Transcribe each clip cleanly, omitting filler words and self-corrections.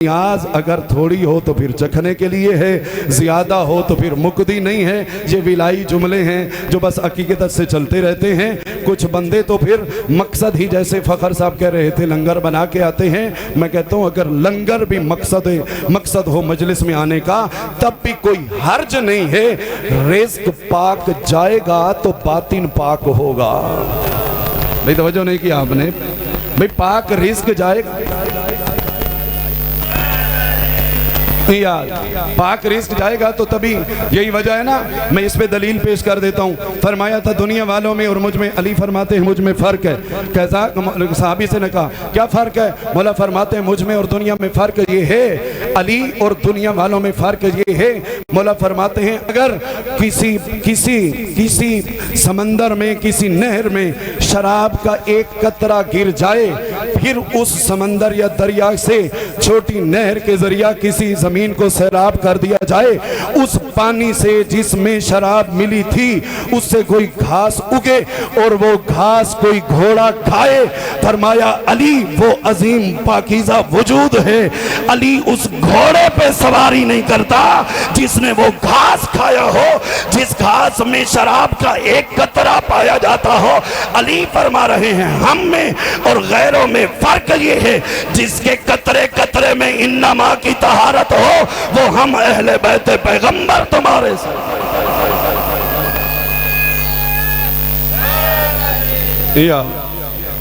न्याज अगर थोड़ी हो तो फिर चखने के लिए है, ज्यादा हो तो फिर मुक्ति नहीं है। ये विलाई जुमले हैं जो बस अकीकत से चलते रहते हैं। कुछ बंदे तो फिर मकसद ही, जैसे फ़खर साहब कह रहे थे, लंगर बना के आते हैं। मैं कहता हूँ अगर लंगर भी मकसद हो मजलिस में आने का, तब भी कोई हर्ज नहीं है। रिज़्क पाक जाएगा तो बातिन पाक होगा। भाई तवज्जो नहीं किया आपने? भाई पाक रिज़्क जाएगा, पाक रिज़्क जाएगा तो तभी। यही वजह है ना, मैं इस पे दलील पेश कर देता हूँ। फरमाया था दुनिया वालों में और मुझ में, अली फरमाते हैं मुझ में फ़र्क है। कैसा? साहबी से ने कहा क्या फ़र्क है? मौला फरमाते हैं मुझ में और दुनिया में फ़र्क ये है, अली और दुनिया वालों में फ़र्क ये है। मौला फरमाते हैं अगर किसी समंदर में, किसी नहर में शराब का एक कतरा गिर जाए, फिर उस समंदर या दरिया से छोटी नहर के जरिया किसी जमीन को सैराब कर दिया जाए, उस पानी से जिसमें शराब मिली थी उससे कोई घास उगे और वो घास कोई घोड़ा खाए, फरमाया अली वो अजीम पाकीज़ा वजूद है। अली उस घोड़े पे सवारी नहीं करता जिसने वो घास खाया हो, जिस घास में शराब का एक कतरा पाया जाता हो। अली फरमा रहे हैं हम में और गैरों में फर्क ये है, जिसके कतरे कतरे में इन्नमा की तहारत हो वो हम अहले बैत पैगंबर तुम्हारे से। या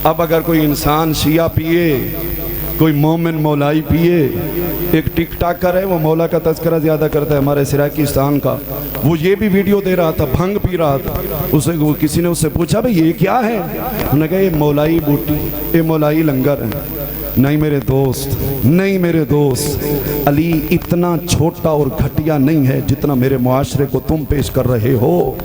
अब अगर कोई इंसान शिया पिए, कोई मोमिन मौलाई पिए, एक टिक टाकर है वो मौला का तज़किरा ज़्यादा करता है हमारे सिराकिस्तान का, वो ये भी वीडियो दे रहा था, भंग पी रहा था। उसे किसी ने उससे पूछा भाई ये क्या है? उन्होंने कहा ये मौलाई बूटी, ये मौलाई लंगर है। नहीं मेरे दोस्त, नहीं मेरे दोस्त, अली इतना छोटा और घटिया नहीं है जितना मेरे मुआशरे को तुम पेश कर रहे हो।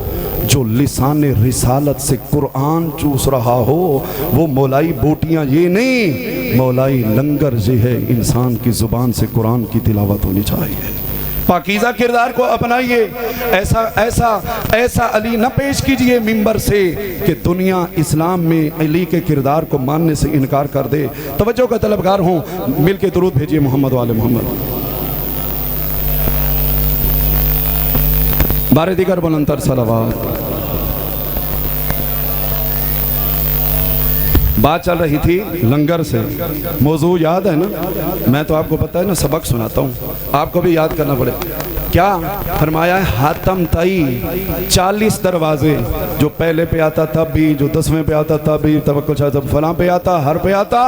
जो लिसाने रिसालत से कुरान चूस रहा हो वो मौलाई बूटियाँ ये नहीं, मौलाई लंगर जो है इंसान की ज़ुबान से कुरान की तिलावत होनी चाहिए। पाकीज़ा किरदार को अपनाइए। ऐसा अली न पेश कीजिए मिंबर से कि दुनिया इस्लाम में अली के किरदार को मानने से इनकार कर दे। तवज्जो का तलबगार हूँ, मिल के दुरूद भेजिए मोहम्मद वाले मोहम्मद। बारे दिगर बुलंदतर सलावत। बात चल रही थी लंगर से, मौजू याद है ना? मैं तो आपको पता है ना सबक सुनाता हूँ, आपको भी याद करना पड़े। क्या फरमाया है? हातम तई 40 दरवाजे, जो पहले पे आता तब भी, जो 10वें पे आता तब भी, तवक्कुल जब फलां पे आता, हर पे आता,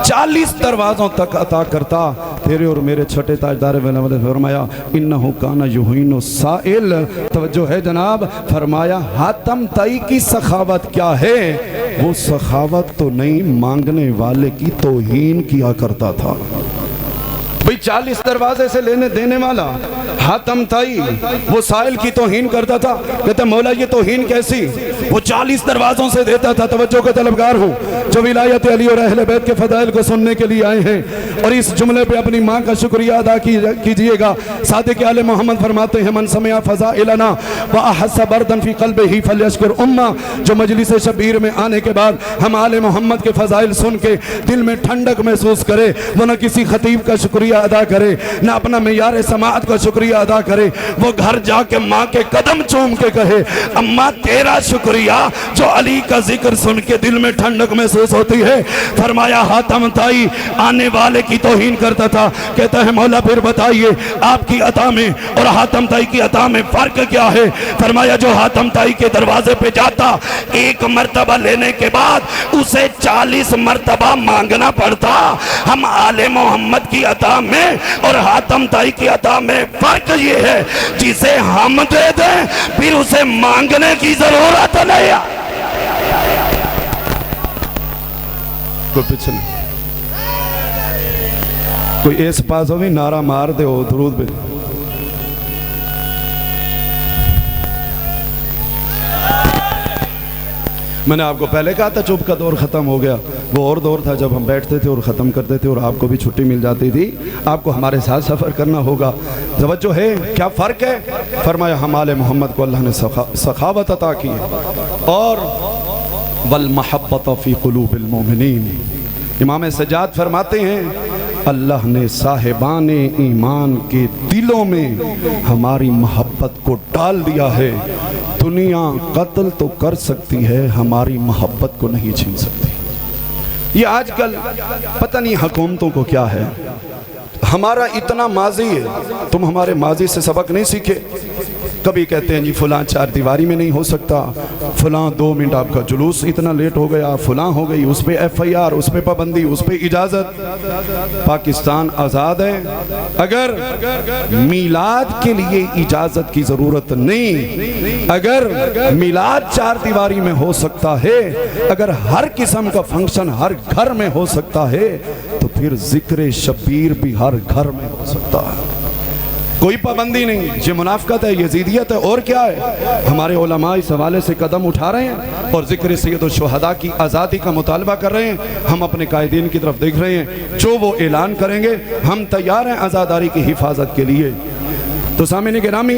40 दरवाज़ों तक अता करता तेरे और मेरे छोटे ताजदार। फरमाया इन्नहु काना युहीनु साइल। तवज्जो है जनाब? फरमाया हातम तई की सखावत क्या है? वो सखावत तो नहीं, मांगने वाले की तौहीन किया करता था। भाई 40 दरवाजे से लेने देने वाला हातम ताई, वो साइल की तौहीन करता था। कहता मौला ये तौहीन कैसी? वो 40 दरवाजों से देता था। तवज्जो का तलबगार हूँ, जो विलायत अली और अहले बैत के फदाइल को सुनने के लिए आए हैं और इस जुमले पे अपनी माँ का शुक्रिया अदा कीजिएगा। सादिक आले मोहम्मद फरमाते हैं मन समिया फज़ाइलना व अहस्स बर्दन फी क़ल्बिही फल्यश्कुर उम्मा। जो मजलिस शबीर में आने के बाद हम आले मोहम्मद के फज़ाइल सुन के दिल में ठंडक महसूस करे, वो न किसी खतीब का शुक्रिया अदा करे, न अपना मेयार समाअत का शुक्रिया अदा करे, वो घर जाके माँ के कदम चूम के कहे अम्मा तेरा शुक्रिया जो अली का जिक्र सुन के दिल में ठंडक महसूस होती है। फरमाया हातम ताई आने वाले की तौहीन करता था। कहता है मौला फिर बताइए आपकी अता में और हातम ताई की अता में फर्क क्या है? फरमाया जो हातम ताई के दरवाजे पे जाता, एक मर्तबा लेने के बाद उसे 40 मर्तबा मांगना पड़ता। हम आले मोहम्मद की अता में और हातम ताई की अता में फर्क ये है, जिसे हम दे दें फिर उसे मांगने की जरूरत नहीं। कोई पीछे नहीं, कोई इस पास हो भी नारा मार दे हो दुरूद पे। मैंने आपको पहले कहा था चुप का दौर ख़त्म हो गया। वो और दौर था जब हम बैठते थे और ख़त्म करते थे और आपको भी छुट्टी मिल जाती थी। आपको हमारे साथ सफ़र करना होगा। तवज्जो है? क्या फ़र्क है? फरमाया हम आले मोहम्मद को अल्लाह ने सखावत अता की और वल महब्बत फ़ी क़ुलूबिल मोमिनीन। इमाम सज्जाद फरमाते हैं अल्लाह ने साहिबाने ईमान के दिलों में हमारी मोहब्बत को डाल दिया है। दुनिया कत्ल तो कर सकती है, हमारी मोहब्बत को नहीं छीन सकती। ये आजकल पता नहीं हुकूमतों को क्या है, हमारा इतना माजी है, तुम हमारे माजी से सबक नहीं सीखे। कभी कहते हैं जी फलां चार दीवारी में नहीं हो सकता, फलां 2 मिनट आपका जुलूस इतना लेट हो गया, फलां हो गई, उस पर FIR, उस पर पाबंदी, उस पर इजाज़त। पाकिस्तान आज़ाद है। अगर मीलाद के लिए इजाज़त की ज़रूरत नहीं, अगर मीलाद 4 दीवारी में हो सकता है, अगर हर किस्म का फंक्शन हर घर में हो सकता है, तो फिर जिक्र शबीर भी हर घर में हो सकता है। कोई पाबंदी नहीं। ये मुनाफिकत है, ये ज़ीदियत है, और क्या है। हमारे उलमा इस हवाले से कदम उठा रहे हैं और ज़िक्र सैयद शुहदा की आज़ादी का मुतालबा कर रहे हैं। हम अपने कायदीन की तरफ देख रहे हैं, जो वो ऐलान करेंगे हम तैयार हैं आज़ादारी की हिफाजत के लिए। तो सामने गिरामी,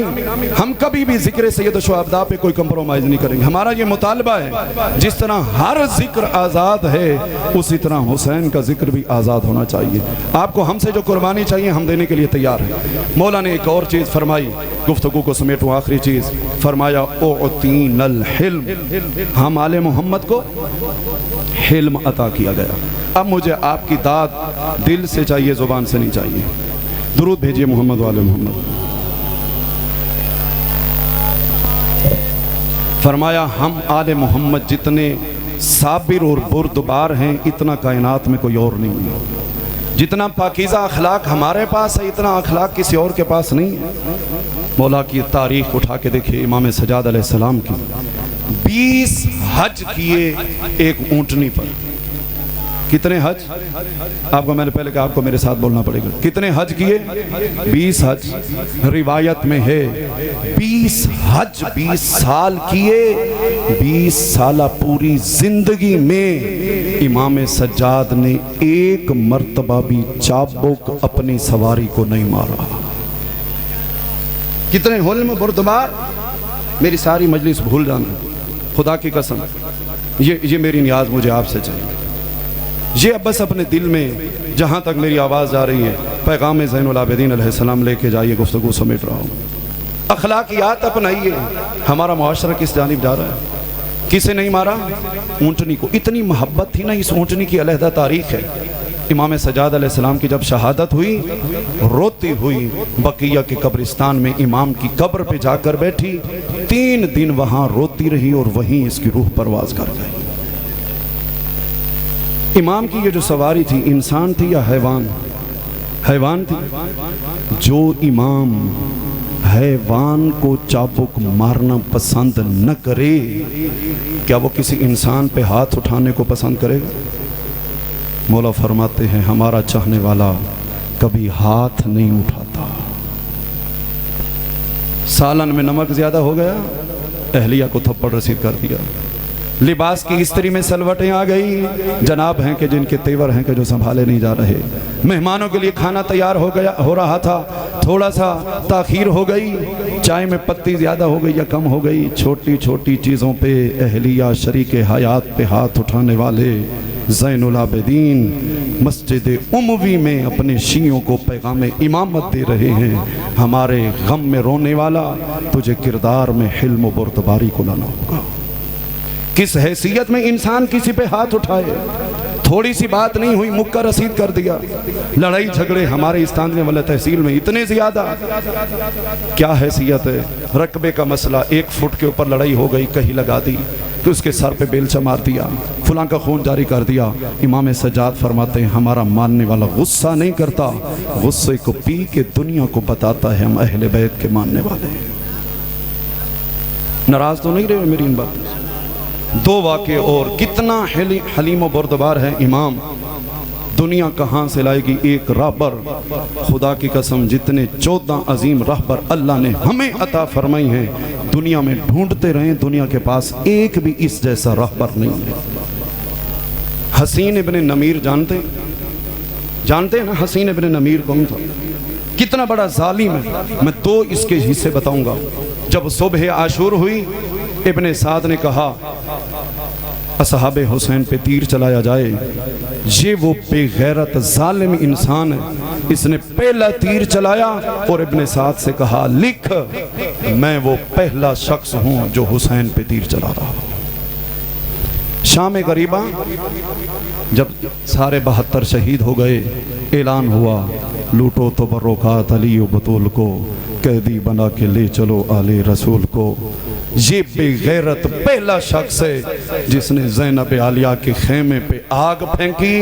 हम कभी भी ज़िक्र सैयद शुहदा पे कोई कंप्रोमाइज़ नहीं करेंगे। हमारा ये मुतालबा है, जिस तरह हर जिक्र आज़ाद है, उसी तरह हुसैन का जिक्र भी आज़ाद होना चाहिए। आपको हमसे जो कुर्बानी चाहिए हम देने के लिए तैयार हैं। मौला ने एक और चीज़ फरमाई, गुफ्तगू को समेटूँ, आखिरी चीज़ फरमाया, उअतीनल हिल्म, हम आले मोहम्मद को हिल्म अता किया गया। अब मुझे आपकी दाद दिल से चाहिए, ज़ुबान से नहीं चाहिए। दुरूद भेजिए मोहम्मद वाले मोहम्मद। फरमाया, हम आले मोहम्मद जितने साबिर और बुर्दबार हैं, इतना कायनात में कोई और नहीं है। जितना पाकीज़ा अखलाक हमारे पास है, इतना अखलाक किसी और के पास नहीं है। मौला की तारीख उठा के देखिए, इमाम सज्जाद अलैहिस्सलाम की 20 हज किए एक ऊँटनी पर। कितने हज? आपको मैंने पहले कहा, आपको मेरे साथ बोलना पड़ेगा। कितने हज किए? 20 हज। रिवायत में है 20 हज 20 साल किए। 20 साल पूरी जिंदगी में इमाम सज्जाद ने एक मर्तबा भी चाबुक अपनी सवारी को नहीं मारा। कितने हुल्म बुर्दबार। मेरी सारी मजलिस भूल जाना, खुदा की कसम, ये मेरी नियाज मुझे आपसे चाहिए। ये अब बस अपने दिल में जहाँ तक मेरी आवाज़ जा रही है, पैगाम ज़ैनुल आबिदीन अलैहिस्सलाम लेके जाइए। गुफ्तगू समेट रहा हूँ। अखलाकियात अपनाइए। हमारा मुआशरा किस जानिब जा रहा है? किसे नहीं मारा? ऊँटनी को। इतनी मोहब्बत थी ना इस ऊँटनी की, अलहदा तारीख है। इमाम सज्जाद अलैहिस्सलाम की जब शहादत हुई, रोती हुई बकिया के कब्रिस्तान में इमाम की कब्र पे जाकर बैठी। 3 दिन वहाँ रोती रही और वहीं इसकी रूह परवाज कर गई। इमाम की ये जो सवारी थी, इंसान थी या हैवान? हैवान थी। जो इमाम हैवान को चाबुक मारना पसंद न करे, क्या वो किसी इंसान पे हाथ उठाने को पसंद करेगा? मौला फरमाते हैं, हमारा चाहने वाला कभी हाथ नहीं उठाता। सालन में नमक ज्यादा हो गया, अहलिया को थप्पड़ रसीद कर दिया। लिबास की इस्त्री में सलवटें आ गई। जनाब हैं कि जिनके तेवर हैं कि जो संभाले नहीं जा रहे। मेहमानों के लिए खाना तैयार हो रहा था, थोड़ा सा ताखीर हो गई। चाय में पत्ती ज़्यादा हो गई या कम हो गई। छोटी छोटी चीज़ों पे अहलिया शरीक हयात पे हाथ उठाने वाले ज़ैनुल आबिदीन मस्जिद उमवी में अपने शियों को पैगाम इमामत दे रहे हैं। हमारे गम में रोने वाला, तुझे किरदार में हिल्म बुर्दबारी को लाना होगा। किस हैसियत में इंसान किसी पे हाथ उठाए? थोड़ी सी बात नहीं हुई, मुक्का रसीद कर दिया। लड़ाई झगड़े हमारे इस तांदने वाला तहसील में इतने ज्यादा। क्या हैसियत है? रकबे का मसला, 1 फुट के ऊपर लड़ाई हो गई, कहीं लगा दी तो उसके सर पे बेलचा मार दिया, फुलां का खून जारी कर दिया। इमाम सज्जाद फरमाते हैं, हमारा मानने वाला गुस्सा नहीं करता, गुस्से को पी के दुनिया को बताता है हम अहले बैत के मानने वाले हैं। नाराज तो नहीं रहे मेरी इन बातों से? 2 वाक़े और। कितना हलीम व बुर्दबार है इमाम, दुनिया कहाँ से लाएगी एक रहबर। खुदा की कसम, जितने 14 अजीम रहबर अल्लाह ने हमें अता फरमाई हैं, दुनिया में ढूंढते रहें, दुनिया के पास एक भी इस जैसा रहबर नहीं है। हसीन इब्न नमीर जानते हैं ना? हसीन इब्न नमीर कौन था? कितना बड़ा जालिम है। मैं 2 इसके हिस्से बताऊंगा। जब सुबह आशूर हुई, इब्ने साद ने कहा, असहाबे हुसैन पे तीर चलाया जाए, ये वो बेगैरत जालिम इंसान है, इसने पहला तीर चलाया और इब्ने साद से कहा लिख, मैं वो पहला शख्स हूं जो हुसैन पे तीर चला रहा हूं। शाम गरीबा जब सारे 72 शहीद हो गए, ऐलान हुआ लूटो तो बर्रोकात अली बतूल को, कैदी बना के ले चलो आले रसूल को। ये बेगैरत पहला शख्स है जिसने ज़ैनब आलिया के खेमे पे आग फेंकी,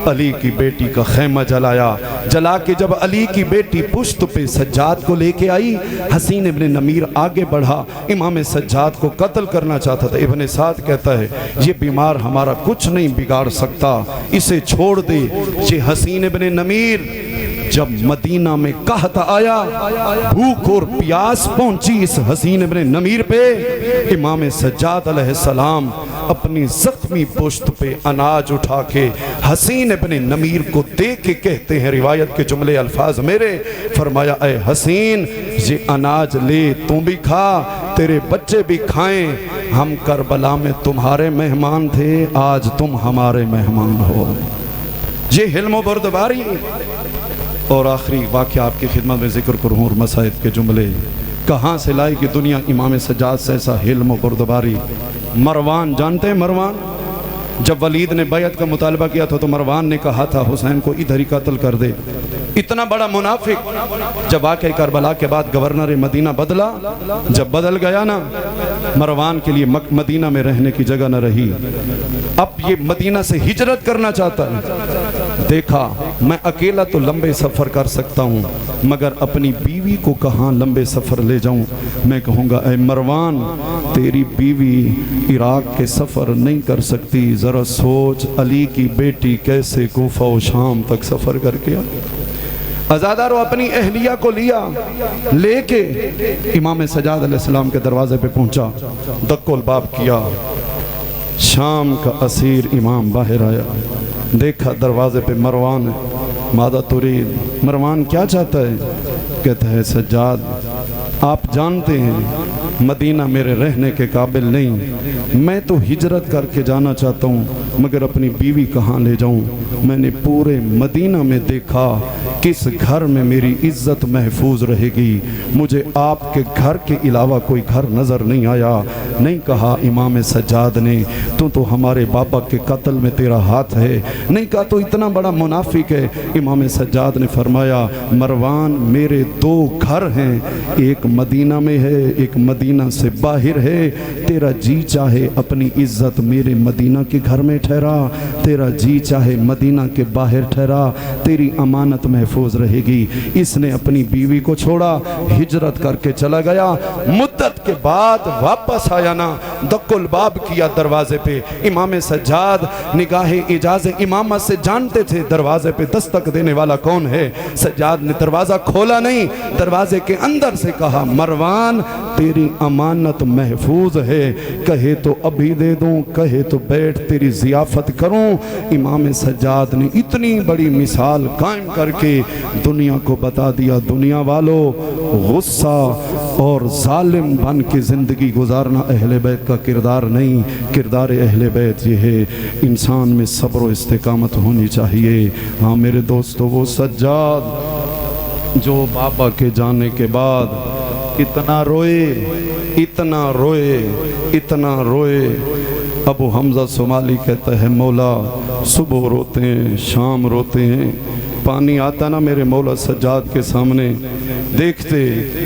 अली की बेटी का खेमा जलाया। जला के जब अली की बेटी पुश्त पे सज्जाद को लेके आई, हसीन इब्ने नमीर आगे बढ़ा, इमाम सज्जाद को कत्ल करना चाहता था। इब्ने साद कहता है ये बीमार हमारा कुछ नहीं बिगाड़ सकता, इसे छोड़ दे। ये हसीन इब्ने नमीर जब मदीना में कहता आया, भूख और प्यास पहुंची इस हसीन इब्ने नमीर पे, इमाम सज्जाद अलैहिस्सलाम अपनी जख्मी पुश्त पे अनाज उठा के हसीन इब्ने नमीर को दे के कहते हैं, रिवायत के जुमले अल्फाज मेरे, फरमाया ऐ हसीन ये अनाज ले, तू भी खा, तेरे बच्चे भी खाएं। हम करबला में तुम्हारे मेहमान थे, आज तुम हमारे मेहमान हो। ये हिल्म बर्दबारी। और आखिरी वाक़या आपकी खिदमत में जिक्र करूँ और मसाइब के जुमले कहाँ से लाई कि दुनिया इमाम सज्जाद से ऐसा हिल्म बर्दबारी। मरवान जानते हैं मरवान, जब वलीद ने बैत का मुतालबा किया था तो मरवान ने कहा था हुसैन को इधर ही कत्ल कर दे। इतना बड़ा मुनाफिक। जब आके करबला के बाद गवर्नर मदीना बदला, जब बदल गया ना, मरवान के लिए मदीना में रहने की जगह न रही। अब ये मदीना से हिजरत करना चाहता है। देखा मैं अकेला तो लंबे सफ़र कर सकता हूँ, मगर अपनी बीवी को कहाँ लंबे सफ़र ले जाऊँ। मैं कहूँगा ऐ मरवान, तेरी बीवी इराक के सफ़र नहीं कर सकती, ज़रा सोच अली की बेटी कैसे कोफा व शाम तक सफ़र करके अज़ादारो अपनी अहलिया को लिया, लेके इमाम सज्जाद अलैहिस्सलाम के दरवाजे पे पहुंचा, दक्कुल बाब किया। शाम का असीर इमाम बाहर आया, देखा दरवाजे पे मरवान है। मादा तुरीद, मरवान क्या चाहता है? कहता है सज्जाद आप जानते हैं मदीना मेरे रहने के काबिल नहीं, मैं तो हिजरत करके जाना चाहता हूँ, मगर अपनी बीवी कहाँ ले जाऊँ। मैंने पूरे मदीना में देखा किस घर में मेरी इज्जत महफूज रहेगी, मुझे आपके घर के अलावा कोई घर नज़र नहीं आया। नहीं कहा इमाम सज्जाद ने तू तो हमारे बाबा के कत्ल में तेरा हाथ है, नहीं कहा तो इतना बड़ा मुनाफिक है। इमाम सज्जाद ने फरमाया मरवान मेरे दो घर हैं, एक मदीना में है, एक मदीना से बाहर है। तेरा जी चाहे अपनी इज्जत मेरे मदीना के घर में ठहरा, तेरा जी चाहे मदीना के बाहर ठहरा, तेरी अमानत महफूज रहेगी। इसने अपनी बीवी को छोड़ा, हिजरत करके चला गया। मुद्दत के बाद वापस आया ना, दक्कुल बाब किया दरवाजे पे। इमाम सज्जाद निगाहे इजाज़े इमामत से जानते थे दरवाजे पे दस्तक देने वाला कौन है। सज्जाद ने दरवाज़ा खोला नहीं, दरवाजे के अंदर से कहा मरवान तेरी अमानत महफूज है, कहे तो अभी दे दूं, कहे तो बैठ तेरी ज़ियाफ़त करूं। इमाम सज्जाद ने इतनी बड़ी मिसाल कायम करके दुनिया को बता दिया, दुनिया वालों गुस्सा और जालिम बन के ज़िंदगी गुजारना अहले बैत का किरदार नहीं। किरदार अहले बैत ये है इंसान में सब्र व इस्तिकामत होनी चाहिए। हाँ मेरे दोस्तों, वो सज्जाद जो बाबा के जाने के बाद इतना रोए, इतना रोए, इतना रोए। अबू हमज़ा सोमाली कहता है मौला सुबह रोते हैं, शाम रोते हैं। पानी आता ना मेरे मौला सज्जाद के सामने, देखते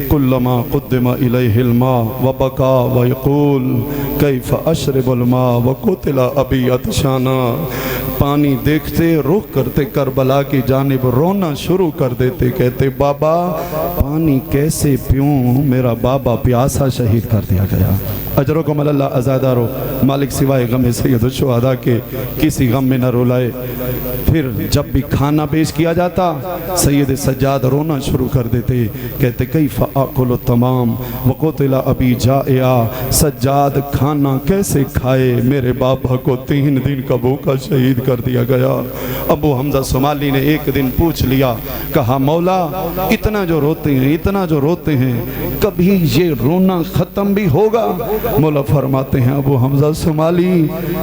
कुल्लमा कुद्दिमा इलैहिल मा व बका व यक़ूल कैफ़ अशरबुल मा व कुतिला अबी अतशाना। पानी देखते रुख करते करबला की जानिब रोना शुरू कर देते, कहते बाबा पानी कैसे पीऊँ, मेरा बाबा प्यासा शहीद कर दिया गया। अजरकुम अल्लाह अज़ादारो, मालिक सिवाय गम सैयद शुहदा के किसी गम में न रुलाए। फिर जब भी खाना पेश किया जाता सैयद सज्जाद रोना शुरू कर देते, कहते कैफ़ आकुल तमाम वक़ुतिला अबी जाया। सज्जाद खाना कैसे खाए, मेरे बाबा को 3 दिन का भूखा शहीद कर दिया गया। अबू हमज़ा सोमाली ने एक दिन पूछ लिया, कहा मौला इतना जो रोते हैं, इतना जो रोते हैं, कभी ये रोना ख़त्म भी होगा? मौला फरमाते हैं अबू हमजा सुमाली,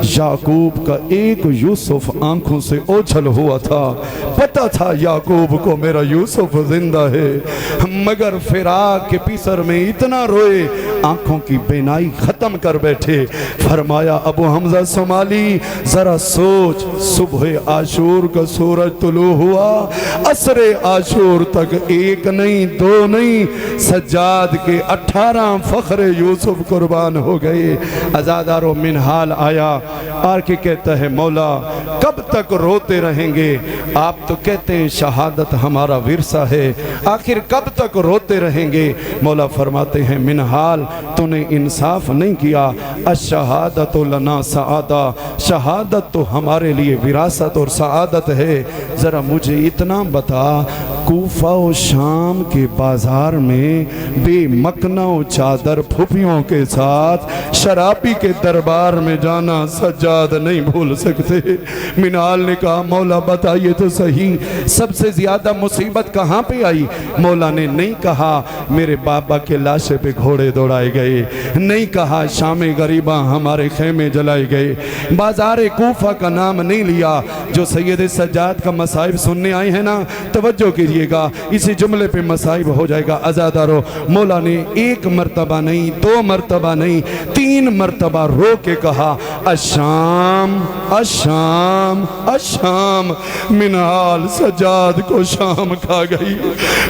याकूब का एक यूसुफ आंखों से ओझल हुआ था, पता था याकूब को मेरा यूसुफ जिंदा है, मगर फिराक के पीसर में इतना रोए आंखों की बेनाई खत्म कर बैठे। फरमाया अबू हमजा सुमाली जरा सोच, सुबह आशूर का सूरज तुलू हुआ, असरे आशूर तक एक नहीं दो नहीं सज्जाद के 18 फखरे यूसुफ कुर्बान हो गए। अजादारो मिनहाल आया आके कहता है मौला कब तक रोते रहेंगे, आप तो कहते हैं शहादत हमारा विरसा है, आखिर कब तक रोते रहेंगे। मौला फरमाते हैं मिनहाल तूने इंसाफ नहीं किया, अशहादत लना सआदा, शहादत तो हमारे लिए विरासत और सआदत है। ज़रा मुझे इतना बता, कूफा और शाम के बाजार में बेमकना चादर फुफियों के साथ शराबी के दरबार में जाना सज्जाद नहीं भूल सकते। मिनाल ने कहा मौला बताइए तो सही, सबसे ज्यादा मुसीबत कहाँ पे आई। मौला ने नहीं कहा मेरे बाबा के लाशे पे घोड़े दौड़ाए गए, नहीं कहा शामे गरीबा हमारे खेमे जलाए गए, बाजार कूफा का नाम नहीं लिया। जो सैयद सज्जाद का मसाइब सुनने आए हैं ना, तवज्जो कीजिएगा, इसी जुमले पे मसाइब हो जाएगा। अज़ादारो मौला ने एक मर्तबा नहीं, 2 मर्तबा नहीं, 3 मर्तबा रो के कहा अशाम अशाम अशाम। मिनहाल सज्जाद को शाम खा गई,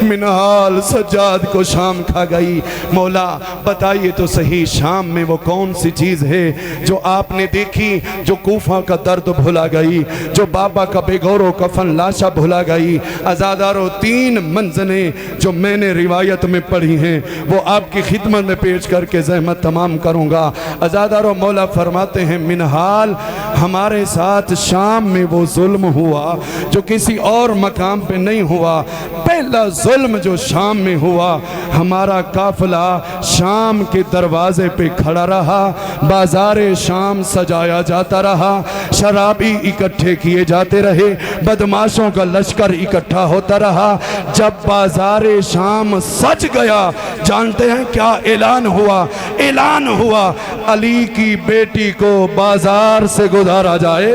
मिनहाल सज्जाद को शाम खा गई। मौला बताइए तो सही, शाम में वो कौन सी चीज़ है जो आपने देखी, जो कूफा का दर्द भुला गई, जो बाबा का बेगौरो कफन लाशा भुला गई। अज़ादारो 3 मंज़लें जो मैंने रिवायत में पढ़ी हैं वो आपकी खिदमत में पेश करके ज़हमत तमाम करूँगा। अज़ादारो मौला फरमाते हैं मिनहाल हमारे साथ शाम में वो जुल्म हुआ जो किसी और मकाम पे नहीं हुआ। पहला जुल्म जो शाम में हुआ, हमारा काफिला शाम के दरवाजे पे खड़ा रहा, बाजारे शाम सजाया जाता रहा, शराबी इकट्ठे किए जाते रहे, बदमाशों का लश्कर इकट्ठा होता रहा। जब बाजारे शाम सज गया, जानते हैं क्या ऐलान हुआ? ऐलान हुआ अली की बेटी को बाजार से गुजारा जाए,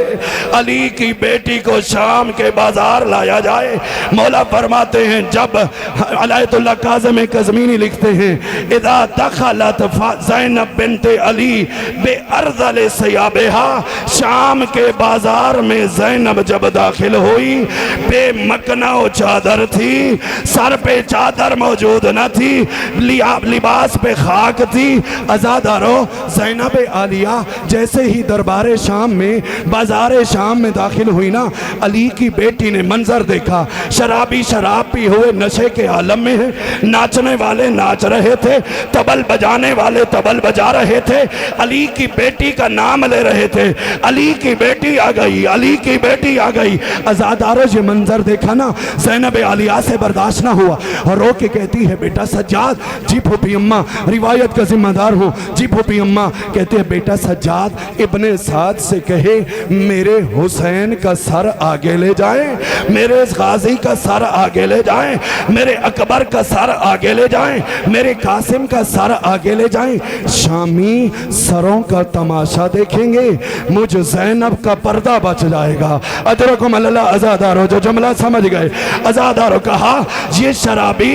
अली की बेटी को शाम के बाजार लाया जाए। मौला फरमाते हैं जब अलायतुल्लाह काज़िम कज़मीनी लिखते हैं इदा दखलत ज़ैनब बिन्ते अली बेअर्ज़ल सियाबिहा, शाम के बाजार में ज़ैनब जब दाखिल हुई, बेमकना चादर थी, सर पे चादर मौजूद न थी, लिबास पे खाक थी। अज़ादारो ज़ैनब आलिया जैसे ही दरबार शाम में बाजार शाम में दाखिल हुई ना, अली की बेटी ने मंजर देखा, शराबी शराब पी हुए नशे के आलम में है, नाचने वाले नाच रहे थे, तबल बजाने वाले तबल बजा रहे थे, अली की बेटी का नाम ले रहे थे, अली की बेटी आ गई, अली की बेटी आ गई। अज़ादारो ये मंजर देखा ना, ज़ैनब आलिया से बर्दाश्त ना हुआ और रो के कहती है बेटा सज्जाद। जी फूफी अम्मा, रिवायत का जिम्मेदार हूँ। जी फूफी अम्मा कहते हैं बेटा सज्जाद इब्ने साद से कहे मेरे हुसैन का सर आगे ले जाएं, मेरे गाजी का सर आगे ले जाएं, मेरे अकबर का सर आगे ले जाएं, मेरे कासिम का सर आगे ले जाएं। शामी सरों का तमाशा देखेंगे, मुझ ज़ैनब का पर्दा बच जाएगा। अदरकुम अल्लाह। अज़ादारो जो जुमला समझ गए, अज़ादारो कहा ये शराबी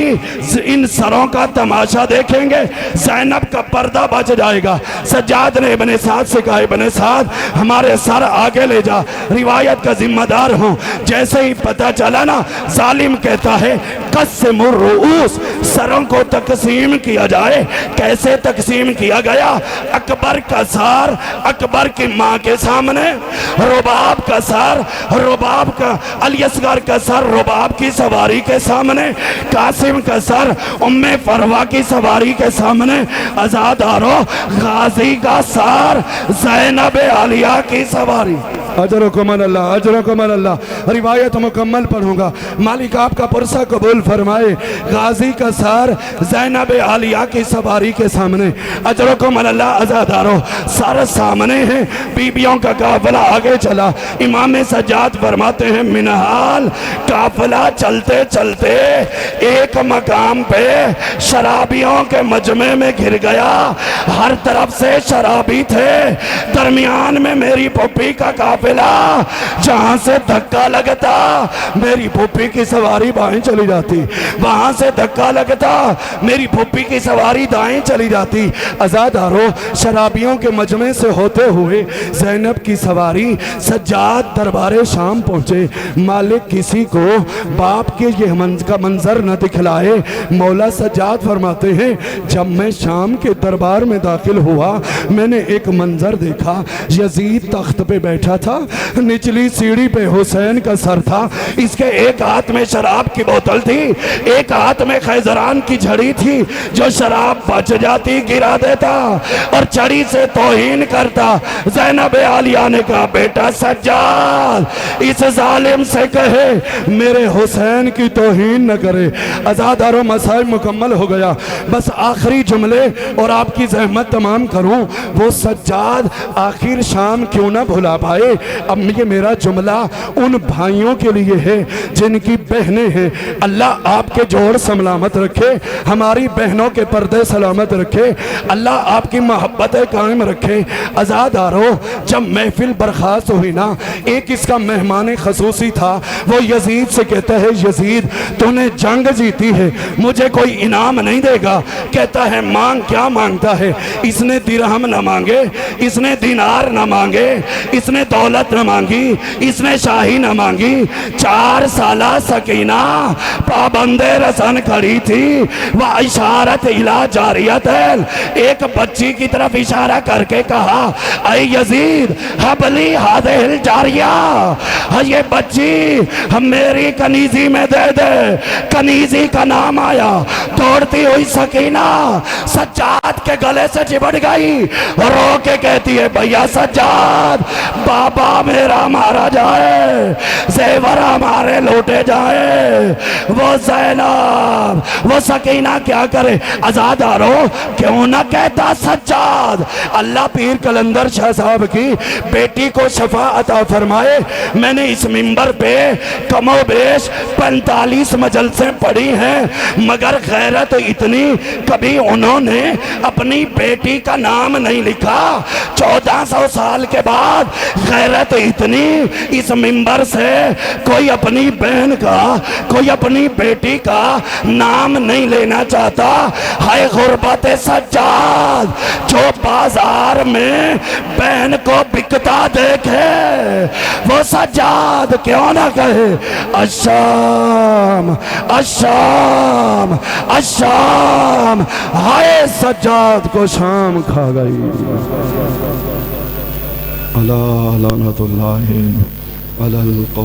इन सरों का तमाशा देखेंगे, ज़ैनब का पर्दा बच जाएगा। सज्जाद ने इब्ने साद से कहा इब्ने साद हमारे सर आगे ले जा, रिवायत का जिम्मेदार हूँ। जैसे ही पता चला ना, जालिम कहता है कस्मुर रूस, सरों को तकसीम किया जाए। कैसे तकसीम किया गया? अकबर का सर अकबर की माँ के सामने, रुबाब का सर रुबाब का अली असगर का सर रुबाब की सवारी के सामने, कासिम का सर उम्मे फरवा की सवारी के सामने, अज़ादारो गाजी का सर ज़ैनब आलिया की सवारी। अजरकुम अल्लाह, अजरकुम अल्लाह। रिवायत मुकम्मल पढ़ूंगा। मालिक आपका पुरसा कबूल फरमाए। गाजी का सार ज़ैनब आलिया की सवारी के सामने, अजरकुम अल्लाह अज़ादारो, सारे सामने हैं। बीबियों का काफिला आगे चला। इमाम सज्जाद फरमाते हैं मिनहाल काफिला चलते चलते एक मकाम पे शराबियों के मजमे में घिर गया। हर तरफ से शराबी थे। दरमियान में मेरी पुप्पी का काफिला, जहां से धक्का लगता मेरी पुप्पी की सवारी बाएं चली जाती, वहां से धक्का लगता मेरी पुप्पी की सवारी दाएं चली जाती। अज़ादारो, शराबियों के मजमे से होते हुए ज़ैनब की सवारी सज्जाद दरबारे शाम पहुंचे। मालिक किसी को बाप के ये का मंजर न दिखलाए। मौला सज्जाद फरमाते हैं जब मैं शाम के दरबार में दाखिल हुआ, मैंने एक मंजर देखा। यजीद तख्त पे बैठा था, निचली सीढ़ी पे हुसैन का सर था। इसके एक हाथ में शराब की बोतल थी, एक हाथ में खैजरान की झड़ी थी, जो शराब बच जाती गिरा देता और छड़ी से तौहीन करता। ज़ैनब आलिया ने कहा बेटा सज्जाद, इस जालिम से कहे मेरे हुसैन की तौहीन न करे। अज़ादारो, मसाइल मुकम्मल हो गया। बस आखिरी जुमले और आपकी जहमत तमाम करूं। वो सज्जाद आखिर शाम क्यों ना भुला पाए। अब ये मेरा जुमला उन भाइयों के लिए है जिनकी बहनें हैं। अल्लाह आपके जोड़ सलामत रखे, हमारी बहनों के पर्दे सलामत रखे, अल्लाह आपकी मोहब्बतें कायम रखे। अज़ादारो, जब महफिल बर्खास्त हुई ना, एक इसका मेहमान खसूसी था। वो यजीद से कहता है यजीद तूने जंग जीती है, मुझे कोई इनाम नहीं देगा। कहता है मांग, क्या मांगता है? इसने दिरहम न मांगे, इसने दिनार न मांगे, इसने दौलत न मांगी, इसने शाही न मांगी। 4 साला सकीना पाबंदे रसन खड़ी थी। वह इशारत इला जारियत है, एक बच्ची की तरफ इशारा करके कहा ऐ यजीद हबली हादिल जारिया, ये बच्ची हम मेरी कनीजी में दे दे। कनीजी का नाम आया। दौड़ती हुई सकीना सज्जाद के गले से चिपट गई, रो के कहती है भैया सज्जाद, बाबा मेरा मारा जाए, जेवर हमारे लूटे जाए। वो ज़ैनब, वो सकीना क्या करे? अज़ादारो, क्यों ना कहता सज्जाद अल्लाह पीर कलंदर शाह साहब की बेटी को शफा अता फरमाए। मैंने इस मिंबर पे कमोबेश 45 मजलसें पढ़ी हैं, मगर गैरत इतनी कभी उन्होंने अपनी बेटी का नाम नहीं लिखा। 1400 साल के बाद गैरत इतनी, इस मिंबर से कोई अपनी बहन का, कोई अपनी बेटी का नाम नहीं लेना चाहता। हाय गुर्बत सज्जाद, जो बाजार में बहन को बिकता देखे वो सज्जाद क्यों ना कहे अशाम अशाम अशाम। हाय सज्जाद को शाम खा गई। अला लानतुल्लाहि अलल कौम।